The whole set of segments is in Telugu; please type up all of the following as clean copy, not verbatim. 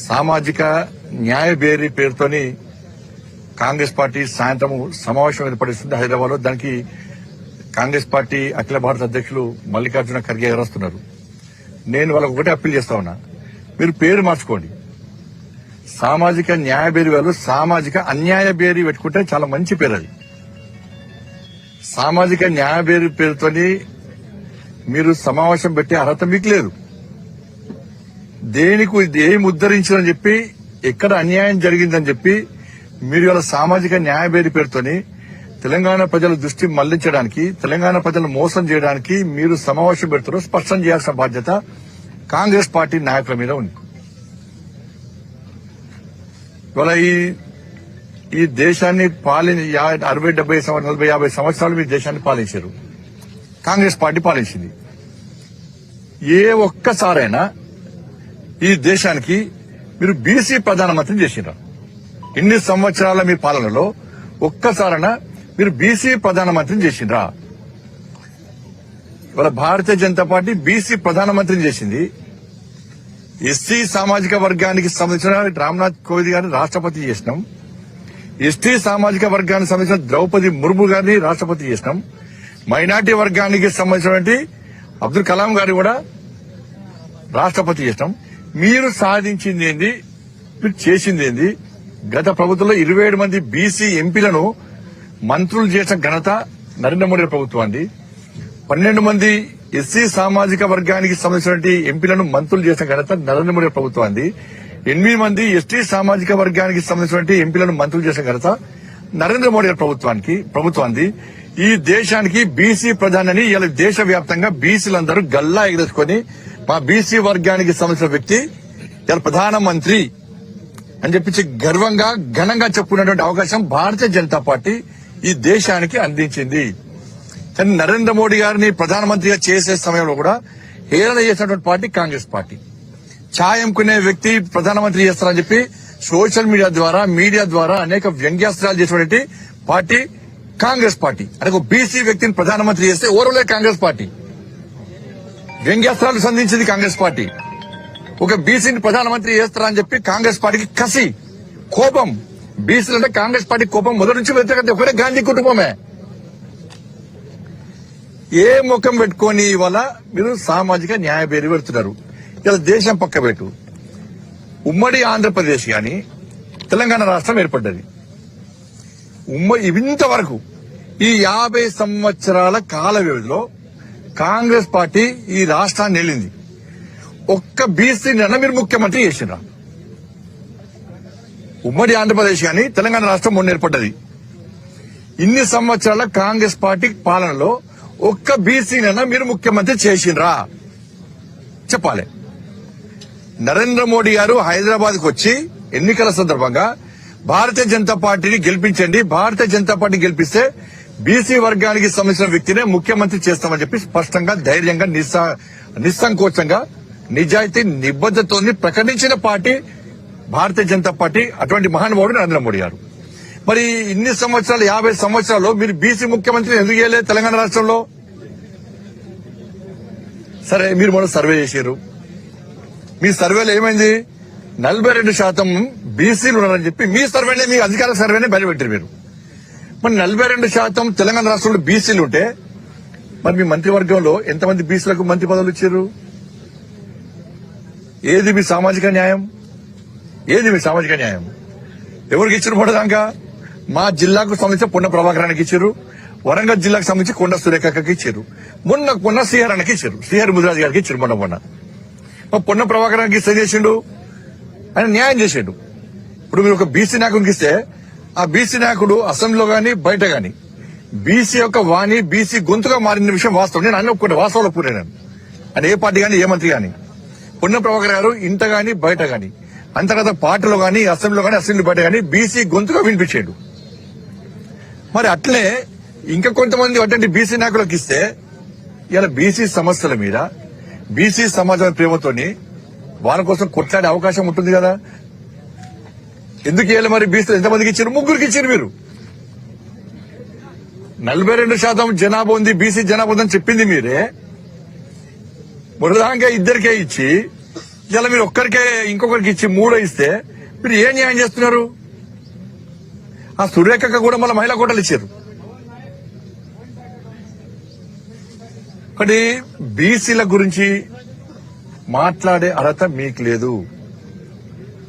సామాజిక న్యాయ బేరీ పేరుతోని కాంగ్రెస్ పార్టీ సాయంత్రం సమావేశం ఏర్పడిస్తుంది హైదరాబాద్ లో. దానికి కాంగ్రెస్ పార్టీ అఖిల భారత అధ్యక్షులు మల్లికార్జున ఖర్గే గారు వస్తున్నారు. నేను వాళ్ళకు ఒకటే అప్పీల్ చేస్తా ఉన్నా, మీరు పేరు మార్చుకోండి. సామాజిక న్యాయ బేరీ వాళ్ళు సామాజిక అన్యాయ బేరీ పెట్టుకుంటే చాలా మంచి పేరు. అది సామాజిక న్యాయ బేరీ పేరుతోని మీరు సమావేశం పెట్టే అర్హత మీకు లేదు. దేనికి ఏం ఉద్ధరించారని చెప్పి, ఎక్కడ అన్యాయం జరిగిందని చెప్పి మీరు ఇవాళ సామాజిక న్యాయ బేరీ పేరుతోని తెలంగాణ ప్రజల దృష్టి మళ్లించడానికి, తెలంగాణ ప్రజలను మోసం చేయడానికి మీరు సమావేశం పెడుతున్నారు. స్పష్టం చేయాల్సిన బాధ్యత కాంగ్రెస్ పార్టీ నాయకుల మీద ఉంది. ఇవాళ ఈ దేశాన్ని 60, 70, 40, 50 సంవత్సరాలు మీ దేశాన్ని పాలించారు. కాంగ్రెస్ పార్టీ పాలించింది. ఏ ఒక్కసారైనా ఈ దేశానికి మీరు బీసీ ప్రధానమంత్రిని చేసినారు? ఇన్ని సంవత్సరాల మీ పాలనలో ఒక్కసారైనా మీరు బీసీ ప్రధానమంత్రిని చేసిండ్రా? ఇవాళ భారతీయ జనతా పార్టీ బీసీ ప్రధానమంత్రిని చేసింది. ఎస్సీ సామాజిక వర్గానికి సంబంధించిన రామ్నాథ్ కోవింద్ గారిని రాష్ట్రపతి చేసినాం. ఎస్టీ సామాజిక వర్గానికి సంబంధించిన ద్రౌపది ముర్ము గారిని రాష్ట్రపతి చేసినాం. మైనార్టీ వర్గానికి సంబంధించినటువంటి అబ్దుల్ కలాం గారిని కూడా రాష్ట్రపతి చేసినాం. మీరు సాధించింది ఏంది? మీరు చేసింది ఏంది? గత ప్రభుత్వంలో 27 మంది బీసీ ఎంపీలను మంత్రులు చేసిన ఘనత నరేంద్ర మోడీ ప్రభుత్వాన్ని. 12 మంది ఎస్సీ సామాజిక వర్గానికి సంబంధించిన ఎంపీలను మంత్రులు చేసిన ఘనత నరేంద్ర మోడీ ప్రభుత్వాన్ని. 8 మంది ఎస్టీ సామాజిక వర్గానికి సంబంధించిన ఎంపీలను మంత్రులు చేసిన ఘనత నరేంద్ర మోడీ ప్రభుత్వాన్ని. ఈ దేశానికి బీసీ ప్రధాని ఇలా దేశవ్యాప్తంగా బీసీలందరూ గల్లా ఎగరేసుకుని మా బీసీ వర్గానికి సంబంధించిన వ్యక్తి ఇలా ప్రధానమంత్రి అని చెప్పించి గర్వంగా ఘనంగా చెప్పుకున్నటువంటి అవకాశం భారతీయ జనతా పార్టీ ఈ దేశానికి అందించింది. కానీ నరేంద్ర మోడీ గారిని ప్రధానమంత్రిగా చేసే సమయంలో కూడా హేళన చేసినటువంటి పార్టీ కాంగ్రెస్ పార్టీ. ఛాయ్ అమ్ముకునే వ్యక్తి ప్రధానమంత్రి చేస్తారని చెప్పి సోషల్ మీడియా ద్వారా అనేక వ్యంగ్యాస్త్రాలు చేసినటువంటి పార్టీ కాంగ్రెస్ పార్టీ. అంటే ఒక బీసీ వ్యక్తిని ప్రధానమంత్రి చేస్తే ఓరవలే కాంగ్రెస్ పార్టీ. వ్యంగ్యాస్త్రాలు సంధించింది కాంగ్రెస్ పార్టీ. ఒక బీసీని ప్రధానమంత్రి చేస్తారా అని చెప్పి కాంగ్రెస్ పార్టీకి కసి, కోపం. బీసీలు అంటే కాంగ్రెస్ పార్టీ కోపం మొదటి నుంచి వ్యతిరేకత ఒకటే గాంధీ కుటుంబమే. ఏ ముఖం పెట్టుకొని ఇవాళ మీరు సామాజిక న్యాయ బేరీ పెడుతున్నారు? ఇలా దేశం పక్క పెట్టు. ఉమ్మడి ఆంధ్రప్రదేశ్ గాని తెలంగాణ రాష్ట్రం ఏర్పడ్డది. ఇంతవరకు ఈ 50 సంవత్సరాల కాల వ్యవధిలో కాంగ్రెస్ పార్టీ ఈ రాష్ట్రాన్ని వెళ్ళింది. ఒక్క బీసీని మీరు ముఖ్యమంత్రి చేసినా? ఉమ్మడి ఆంధ్రప్రదేశ్ గాని తెలంగాణ రాష్ట్రం మొన్న ఏర్పడ్డది. ఇన్ని సంవత్సరాల కాంగ్రెస్ పార్టీ పాలనలో ఒక్క బీసీనైనా మీరు ముఖ్యమంత్రి చేసిండ్రా? చెప్పాలి. నరేంద్ర మోడీ గారు హైదరాబాద్ కు వచ్చి ఎన్నికల సందర్భంగా భారతీయ జనతా పార్టీని గెలిపించండి, భారతీయ జనతా పార్టీ గెలిపిస్తే బీసీ వర్గానికి సంబంధించిన వ్యక్తినే ముఖ్యమంత్రి చేస్తామని చెప్పి స్పష్టంగా, ధైర్యంగా, నిస్సంకోచంగా, నిజాయితీ, నిబద్దతతో ప్రకటించిన పార్టీ భారతీయ జనతా పార్టీ. అటువంటి మహానుభావుడు నరేంద్ర మోడీ గారు. మరి ఇన్ని సంవత్సరాలు, 50 సంవత్సరాల్లో మీరు బీసీ ముఖ్యమంత్రిని ఎందుకు చేయలేదు తెలంగాణ రాష్ట్రంలో? సరే, మీరు మొన్న సర్వే చేశారు. మీ సర్వేలో ఏమైంది? 42% బీసీలు ఉన్నారని చెప్పి మీ సర్వేనే, మీ అధికార సర్వేనే బయటపెట్టారు మీరు. మరి 42% తెలంగాణ రాష్ట్రంలో బీసీలు ఉంటే మరి మీ మంత్రివర్గంలో ఎంతమంది బీసీలకు మంత్రి పదవులు ఇచ్చారు? ఏది మీ సామాజిక న్యాయం? ఏది మీ సామాజిక న్యాయం? ఎవరికి ఇచ్చారు? మొదటిదాకా మా జిల్లాకు సంబంధించిన పొన్న ప్రభాకరానికి ఇచ్చారు, వరంగల్ జిల్లాకు సంబంధించి కొండ సురేఖకి ఇచ్చారు, మొన్న శ్రీహరానికి ఇచ్చారు, శ్రీహరి ముదిరాజు గారికి ఇచ్చారు. మొన్న పొన్న ప్రభాకరానికి ఇస్తే చేసిండు, ఆయన న్యాయం చేసిండు. ఇప్పుడు మీరు ఒక బీసీ నాయకునికి ఇస్తే ఆ బీసీ నాయకుడు అసెంబ్లీలో గాని బయట గాని బీసీ యొక్క వాణి, బీసీ గొంతుగా మారిన విషయం వాస్తవం. నేను అన్ని ఒప్పుకుంటే వాస్తవాలు ఒప్పుకున్నాను. అని ఏ పార్టీ గాని, ఏ మంత్రి గాని, పొన్న ప్రభాకర్ గారు ఇంట గాని బయట గాని, అంతర్గత పార్టీలో గాని, అసెంబ్లీలో గాని, అసెంబ్లీ బయట గాని బీసీ గొంతుగా వినిపించాడు. మరి అట్లే ఇంకా కొంతమంది అటువంటి బీసీ నాయకులకు ఇస్తే ఇలా బీసీ సమస్యల మీద, బీసీ సమాజం ప్రేమతోని వాళ్ళ కోసం కొట్లాడే అవకాశం ఉంటుంది కదా. ఎందుకు ఇవ్వాలి? మరి బీసీలు ఎంతమందికి ఇచ్చారు? 3కి ఇచ్చారు మీరు. 42% జనాభా ఉంది, బీసీ జనాభా ఉందని చెప్పింది మీరే. మొదటిదాకా 2కే ఇచ్చి ఇలా మీరు ఒక్కరికే ఇంకొకరికి ఇచ్చి మూడో ఇస్తే మీరు ఏ న్యాయం చేస్తున్నారు? ఆ సురేఖకు కూడా మళ్ళీ మహిళా కోటలు ఇచ్చారు. ఒకటి బీసీల గురించి మాట్లాడే అర్హత మీకు లేదు.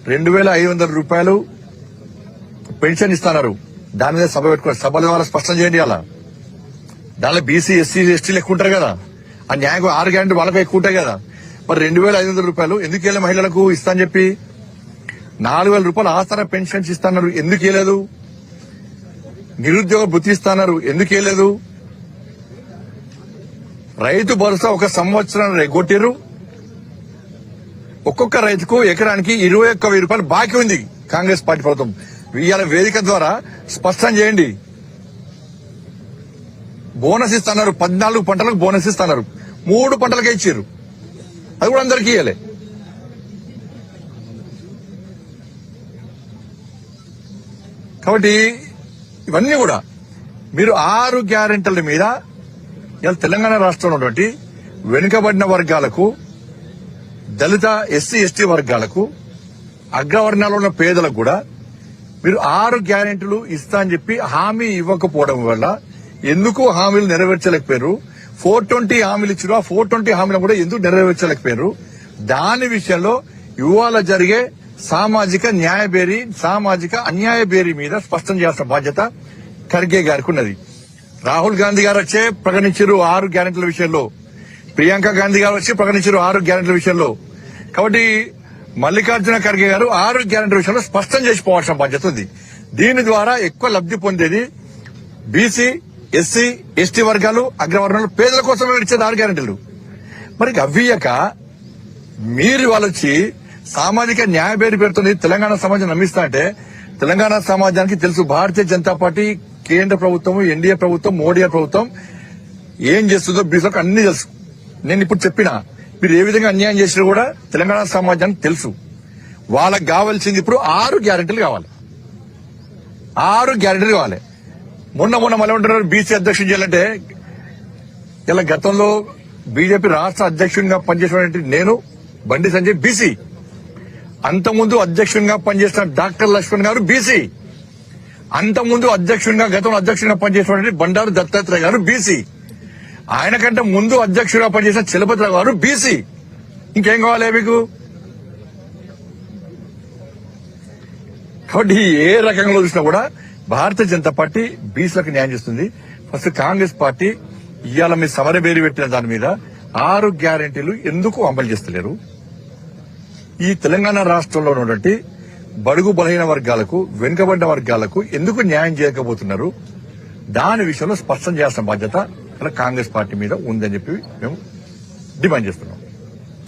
2,500 రూపాయలు పెన్షన్ ఇస్తున్నారు. దాని మీద సభ పెట్టుకోవాలి. సభల ద్వారా స్పష్టం చేయండి. అలా దానిలో బీసీ ఎస్సీ ఎస్టీలు ఎక్కువ ఉంటారు కదా, ఆ న్యాయం 6 గ్యారెంటీ వాళ్ళకి ఎక్కువ ఉంటాయి కదా. మరి 2,500 రూపాయలు ఎందుకు వెళ్ళే మహిళలకు ఇస్తా అని చెప్పి 4,000 రూపాయలు ఆసరా పెన్షన్స్ ఇస్తున్నారు, ఎందుకు వేయలేదు? నిరుద్యోగ భృతి ఇస్తున్నారు, ఎందుకు వేయలేదు? రైతు భరోసా 1 సంవత్సరం రెగ్గొట్టారు. ఒక్కొక్క రైతుకు ఎకరానికి 21,000 రూపాయలు బాకీ ఉంది కాంగ్రెస్ పార్టీ ప్రభుత్వం. ఇవాళ వేదిక ద్వారా స్పష్టం చేయండి. బోనస్ ఇస్తున్నారు, 14 పంటలకు బోనస్ ఇస్తున్నారు, 3 పంటలకే ఇచ్చారు. అది కూడా అందరికీ ఇవ్వలే. కాబట్టి ఇవన్నీ కూడా మీరు 6 గ్యారెంటీల మీద ఇవాళ తెలంగాణ రాష్ట్రంలో ఉన్నటువంటి వెనుకబడిన వర్గాలకు, దళిత ఎస్సీ ఎస్టీ వర్గాలకు, అగ్రవర్ణాల్లో ఉన్న పేదలకు కూడా మీరు 6 గ్యారెంటీలు ఇస్తా అని చెప్పి హామీ ఇవ్వకపోవడం వల్ల ఎందుకు హామీలు నెరవేర్చలేకపోయారు? 420 హామీలు ఇచ్చారు, ఆ 420 హామీలు కూడా ఎందుకు నెరవేర్చలేకపోయారు? దాని విషయంలో ఇవాళ జరిగే సామాజిక న్యాయ బేరీ, సామాజిక అన్యాయ బేరీ మీద స్పష్టం చేయాల్సిన బాధ్యత ఖర్గే గారికి ఉన్నది. రాహుల్ గాంధీ గారు వచ్చే ప్రకటించారు 6 గ్యారెంటీల విషయంలో, ప్రియాంక గాంధీ గారు వచ్చి ప్రకటించారు 6 గ్యారెంటీల విషయంలో. కాబట్టి మల్లికార్జున ఖర్గే గారు 6 గ్యారెంటీల విషయంలో స్పష్టం చేసిపోవాల్సిన బాధ్యత ఉంది. దీని ద్వారా ఎక్కువ లబ్ధి పొందేది బీసీ, ఎస్సీ, ఎస్టీ వర్గాలు, అగ్రవర్ణాలు, పేదల కోసమే ఇచ్చేది 6 గ్యారెంటీలు. మరి అవ్వయ్యాక మీరు వాళ్ళొచ్చి సామాజిక న్యాయ పేరుతో తెలంగాణ సమాజం నమ్మిస్తా అంటే, తెలంగాణ సమాజానికి తెలుసు భారతీయ జనతా పార్టీ, కేంద్ర ప్రభుత్వం, ఎన్డీఏ ప్రభుత్వం, మోడీ ప్రభుత్వం ఏం చేస్తుందో బీసీలకు అన్ని తెలుసు. నేను ఇప్పుడు చెప్పినా మీరు ఏ విధంగా అన్యాయం చేసినా కూడా తెలంగాణ సమాజానికి తెలుసు. వాళ్ళకి కావాల్సింది ఇప్పుడు 6 గ్యారెంటీలు కావాలి. 6 గ్యారెంటీలు కావాలి. మొన్న మళ్ళీ ఉంటున్నారు బీసీ అధ్యక్షుడు చేయాలంటే, ఇలా గతంలో బీజేపీ రాష్ట్ర అధ్యక్షుడిగా పనిచేసినటువంటి నేను బండి సంజయ్ బీసీ, అంతకుముందు అధ్యక్షుడిగా పనిచేసిన డాక్టర్ లక్ష్మణ్ గారు బీసీ, అంతకుముందు గతంలో అధ్యక్షుడిగా పనిచేసినటువంటి బండారు దత్తాత్రేయ గారు బీసీ, ఆయన కంటే ముందు అధ్యక్షుడిగా పనిచేసిన చలపతిరావు గారు బీసీ. ఇంకేం కావాలి మీకు? కాబట్టి ఏ రకంగా చూసినా కూడా భారతీయ జనతా పార్టీ బీసీలకు న్యాయం చేస్తుంది. ఫస్ట్ కాంగ్రెస్ పార్టీ ఇవాళ మీ సమరబేరి పెట్టిన దాని మీద 6 గ్యారెంటీలు ఎందుకు అమలు చేస్తలేరు? ఈ తెలంగాణ రాష్ట్రంలో ఉన్నటువంటి బడుగు బలహీన వర్గాలకు, వెనుకబడ్డ వర్గాలకు ఎందుకు న్యాయం చేయకపోతున్నారు? దాని విషయంలో స్పష్టం చేయాల్సిన బాధ్యత కాంగ్రెస్ పార్టీ మీద ఉందని చెప్పి మేము డిమాండ్ చేస్తున్నాం.